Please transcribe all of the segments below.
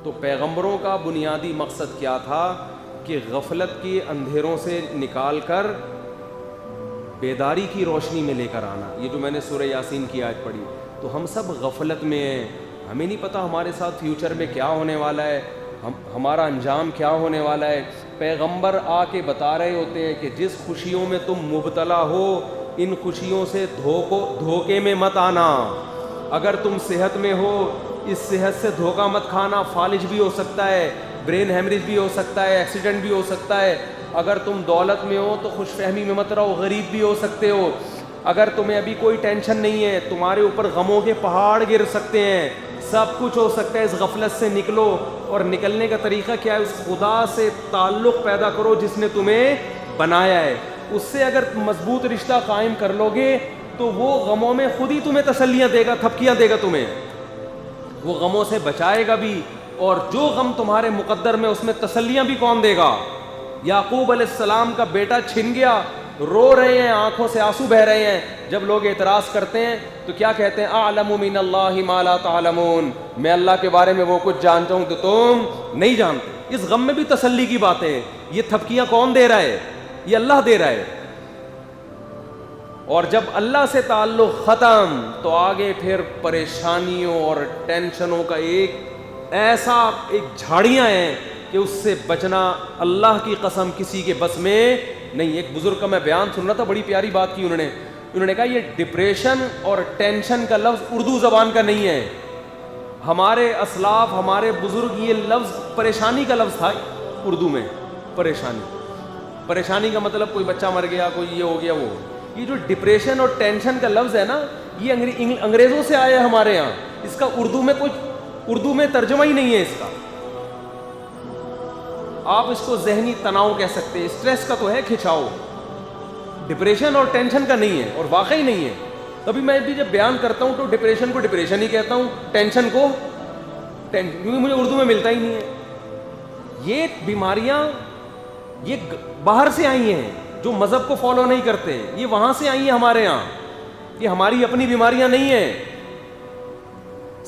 تو پیغمبروں کا بنیادی مقصد کیا تھا کہ غفلت کے اندھیروں سے نکال کر بیداری کی روشنی میں لے کر آنا. یہ جو میں نے سورہ یاسین کی آیت پڑھی, تو ہم سب غفلت میں ہیں, ہمیں نہیں پتہ ہمارے ساتھ فیوچر میں کیا ہونے والا ہے, ہمارا انجام کیا ہونے والا ہے. پیغمبر آ کے بتا رہے ہوتے ہیں کہ جس خوشیوں میں تم مبتلا ہو ان خوشیوں سے دھوکے میں مت آنا. اگر تم صحت میں ہو اس صحت سے دھوکہ مت کھانا, فالج بھی ہو سکتا ہے, برین ہیمریج بھی ہو سکتا ہے, ایکسیڈنٹ بھی ہو سکتا ہے. اگر تم دولت میں ہو تو خوش فہمی میں مت رہو, غریب بھی ہو سکتے ہو. اگر تمہیں ابھی کوئی ٹینشن نہیں ہے, تمہارے اوپر غموں کے پہاڑ گر سکتے ہیں, سب کچھ ہو سکتا ہے. اس غفلت سے نکلو, اور نکلنے کا طریقہ کیا ہے؟ اس خدا سے تعلق پیدا کرو جس نے تمہیں بنایا ہے. اس سے اگر مضبوط رشتہ قائم کر لو گے تو وہ غموں میں خود ہی تمہیں تسلیاں دے گا, تھپکیاں دے گا تمہیں, وہ غموں سے بچائے گا بھی. اور جو غم تمہارے مقدر میں اس میں تسلیاں بھی کون دے گا؟ یعقوب علیہ السلام کا بیٹا چھن گیا, رو رہے ہیں, آنکھوں سے آنسو بہ رہے ہیں. جب لوگ اعتراض کرتے ہیں تو کیا کہتے ہیں؟ اعلم من اللہ ما لا تعلمون, میں اللہ کے بارے میں وہ کچھ جانتا ہوں تو تم نہیں جانتے. اس غم میں بھی تسلی کی بات ہے. یہ تھپکیاں کون دے رہا ہے؟ یہ اللہ دے رہا ہے. اور جب اللہ سے تعلق ختم تو آگے پھر پریشانیوں اور ٹینشنوں کا ایک جھاڑیاں ہیں کہ اس سے بچنا اللہ کی قسم کسی کے بس میں نہیں. ایک بزرگ کا میں بیان سن رہا تھا, بڑی پیاری بات کی انہوں نے کہا یہ ڈپریشن اور ٹینشن کا لفظ اردو زبان کا نہیں ہے. ہمارے اسلاف, ہمارے بزرگ, یہ لفظ پریشانی کا لفظ تھا اردو میں. پریشانی کا مطلب کوئی بچہ مر گیا, کوئی یہ ہو گیا, وہ. یہ جو ڈپریشن اور ٹینشن کا لفظ ہے نا, یہ انگریزوں سے آیا ہے ہمارے یہاں. اس کا اردو میں ترجمہ ہی نہیں ہے اس کا. آپ اس کو ذہنی تناؤ کہہ سکتے ہیں, اسٹریس کا تو ہے کھچاؤ, ڈپریشن اور ٹینشن کا نہیں ہے, اور واقعی نہیں ہے. کبھی میں بھی جب بیان کرتا ہوں تو ڈپریشن کو ڈپریشن ہی کہتا ہوں, ٹینشن کو ٹینشن, کیونکہ مجھے اردو میں ملتا ہی نہیں ہے. یہ بیماریاں یہ باہر سے آئی ہیں, جو مذہب کو فالو نہیں کرتے, یہ وہاں سے آئی ہیں ہمارے یہاں. یہ ہماری اپنی بیماریاں نہیں ہیں.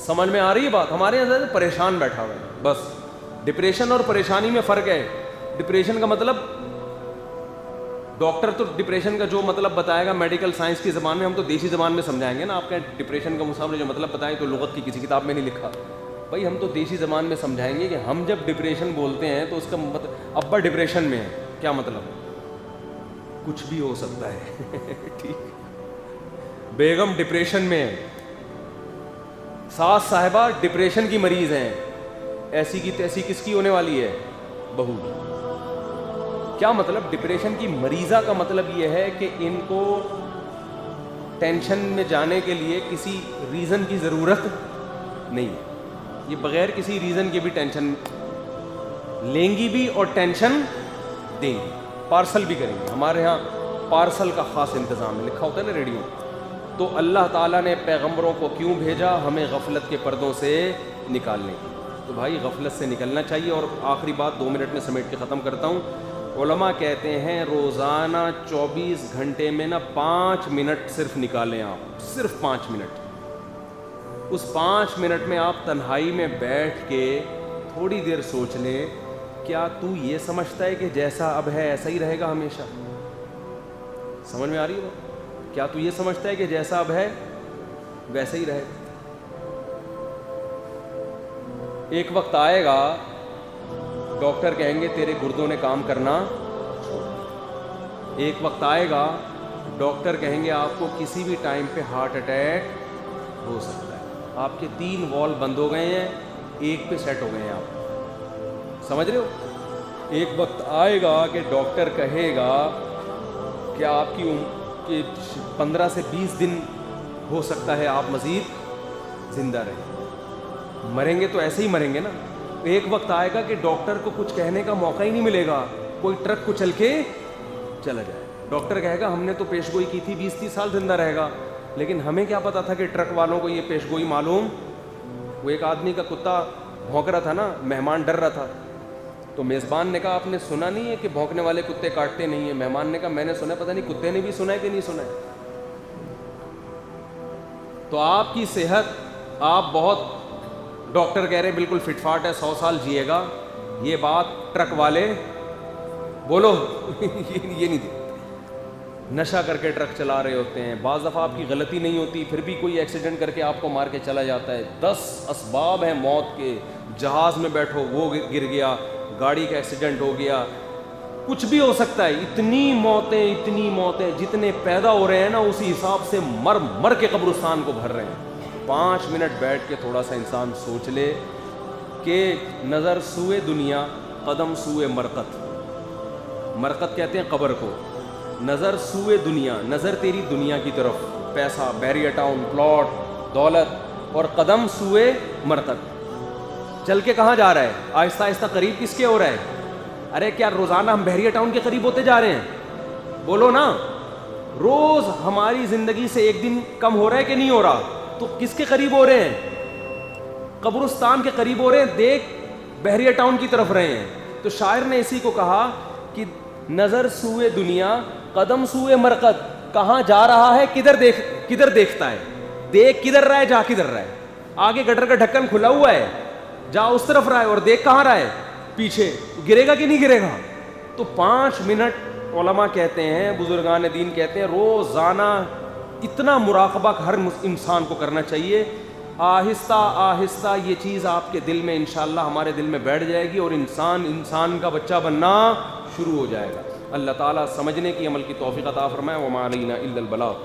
سمجھ میں آ رہی ہے بات؟ ہمارے یہاں پریشان بیٹھا ہوا ہے بس. ڈپریشن اور پریشانی میں فرق ہے. ڈپریشن کا مطلب, ڈاکٹر تو ڈپریشن کا جو مطلب بتائے گا میڈیکل سائنس کی زبان میں, ہم تو دیسی زبان میں سمجھائیں گے نا. آپ کا ڈپریشن کا مسافر جو مطلب بتائیں تو لغت کی کسی کتاب میں نہیں لکھا بھائی, ہم تو دیسی زبان میں سمجھائیں گے کہ ہم جب ڈپریشن بولتے ہیں تو اس کا مطلب ابا ڈپریشن میں ہے, کیا مطلب؟ کچھ بھی ہو سکتا ہے. ٹھیک, بیگم ڈپریشن میں ہے, ساس صاحبہ ڈپریشن کی مریض ہیں, ایسی کی تیسی کس کی ہونے والی ہے؟ بہو. کیا مطلب؟ ڈپریشن کی مریضہ کا مطلب یہ ہے کہ ان کو ٹینشن میں جانے کے لیے کسی ریزن کی ضرورت نہیں. یہ بغیر کسی ریزن کے بھی ٹینشن لیں گی بھی اور ٹینشن دیں گی, پارسل بھی کریں گے. ہمارے ہاں پارسل کا خاص انتظام ہے, لکھا ہوتا ہے نا ریڈیو. تو اللہ تعالیٰ نے پیغمبروں کو کیوں بھیجا؟ ہمیں غفلت کے پردوں سے نکالنے کی. تو بھائی غفلت سے نکلنا چاہیے. اور آخری بات 2 منٹ میں سمیٹ کے ختم کرتا ہوں. علماء کہتے ہیں روزانہ 24 گھنٹے میں نا 5 منٹ صرف نکالیں آپ, صرف 5 منٹ. اس 5 منٹ میں آپ تنہائی میں بیٹھ کے تھوڑی دیر سوچ لیں, کیا تو یہ سمجھتا ہے کہ جیسا اب ہے ایسا ہی رہے گا ہمیشہ؟ سمجھ میں آ رہی ہے بات؟ کیا تو یہ سمجھتا ہے کہ جیسا اب ہے ویسا ہی رہے گا؟ ایک وقت آئے گا ڈاکٹر کہیں گے تیرے گردوں نے کام کرنا. ایک وقت آئے گا ڈاکٹر کہیں گے آپ کو کسی بھی ٹائم پہ ہارٹ اٹیک ہو سکتا ہے. آپ کے 3 وال بند ہو گئے ہیں, ایک پہ سیٹ ہو گئے ہیں آپ. سمجھ رہے ہو؟ ایک وقت آئے گا کہ ڈاکٹر کہے گا کہ آپ کی 15 سے 20 دن ہو سکتا ہے آپ مزید زندہ رہیں. مریں گے تو ایسے ہی مریں گے نا. ایک وقت آئے گا کہ ڈاکٹر کو کچھ کہنے کا موقع ہی نہیں ملے گا, کوئی ٹرک کو چل کے چلا جائے. ڈاکٹر کہے گا ہم نے تو پیش گوئی کی تھی 20-30 سال زندہ رہے گا, لیکن ہمیں کیا پتا تھا کہ ٹرک والوں کو یہ پیش گوئی معلوم. وہ ایک آدمی کا کتا بھونک رہا تھا نا, مہمان ڈر رہا تھا, تو میزبان نے کہا آپ نے سنا نہیں ہے کہ بھونکنے والے کتے کاٹتے نہیں ہیں؟ مہمان نے کہا میں نے سنا, پتہ نہیں کتے نے بھی سنا ہے کہ نہیں سنا ہے. تو آپ کی صحت, آپ بہت ڈاکٹر کہہ رہے ہیں بالکل فٹ فاٹ ہے, 100 سال جیے گا. یہ بات ٹرک والے بولو یہ نہیں دیتے. نشہ کر کے ٹرک چلا رہے ہوتے ہیں, بعض دفعہ آپ کی غلطی نہیں ہوتی پھر بھی کوئی ایکسیڈنٹ کر کے آپ کو مار کے چلا جاتا ہے. 10 اسباب ہیں موت کے. جہاز میں بیٹھو وہ گر گیا, گاڑی کا ایکسیڈنٹ ہو گیا, کچھ بھی ہو سکتا ہے. اتنی موتیں جتنے پیدا ہو رہے ہیں نا, اسی حساب سے مر کے قبرستان کو بھر رہے ہیں. 5 منٹ بیٹھ کے تھوڑا سا انسان سوچ لے کہ نظر سوئے دنیا قدم سوئے مرقت. مرقت کہتے ہیں قبر کو. نظر سوئے دنیا, نظر تیری دنیا کی طرف, پیسہ, بیریا ٹاؤن, پلاٹ, دولت, اور قدم سوئے مرقت. چل کے کہاں جا رہا ہے؟ آہستہ آہستہ قریب کس کے ہو رہا ہے؟ ارے کیا روزانہ ہم بحریہ ٹاؤن کے قریب ہوتے جا رہے ہیں؟ بولو نا. روز ہماری زندگی سے ایک دن کم ہو رہا ہے کہ نہیں ہو رہا؟ تو کس کے قریب ہو رہے ہیں؟ قبرستان کے قریب ہو رہے ہیں. دیکھ بحریہ ٹاؤن کی طرف رہے ہیں. تو شاعر نے اسی کو کہا کہ نظر سوئے دنیا قدم سوئے مرقت. کہاں جا رہا ہے, کدھر دیکھتا ہے؟ دیکھ کدھر رہا ہے, جا کدھر رہا ہے. آگے گٹر کا ڈھکن کھلا ہوا ہے, جا اس طرف رہا ہے, اور دیکھ کہاں رہا ہے, پیچھے. گرے گا کہ نہیں گرے گا؟ تو 5 منٹ علماء کہتے ہیں, بزرگان دین کہتے ہیں, روزانہ اتنا مراقبہ ہر انسان کو کرنا چاہیے. آہستہ آہستہ یہ چیز آپ کے دل میں انشاءاللہ ہمارے دل میں بیٹھ جائے گی, اور انسان کا بچہ بننا شروع ہو جائے گا. اللہ تعالیٰ سمجھنے کی, عمل کی توفیق عطا فرمائے. وما علینا الا البلاغ.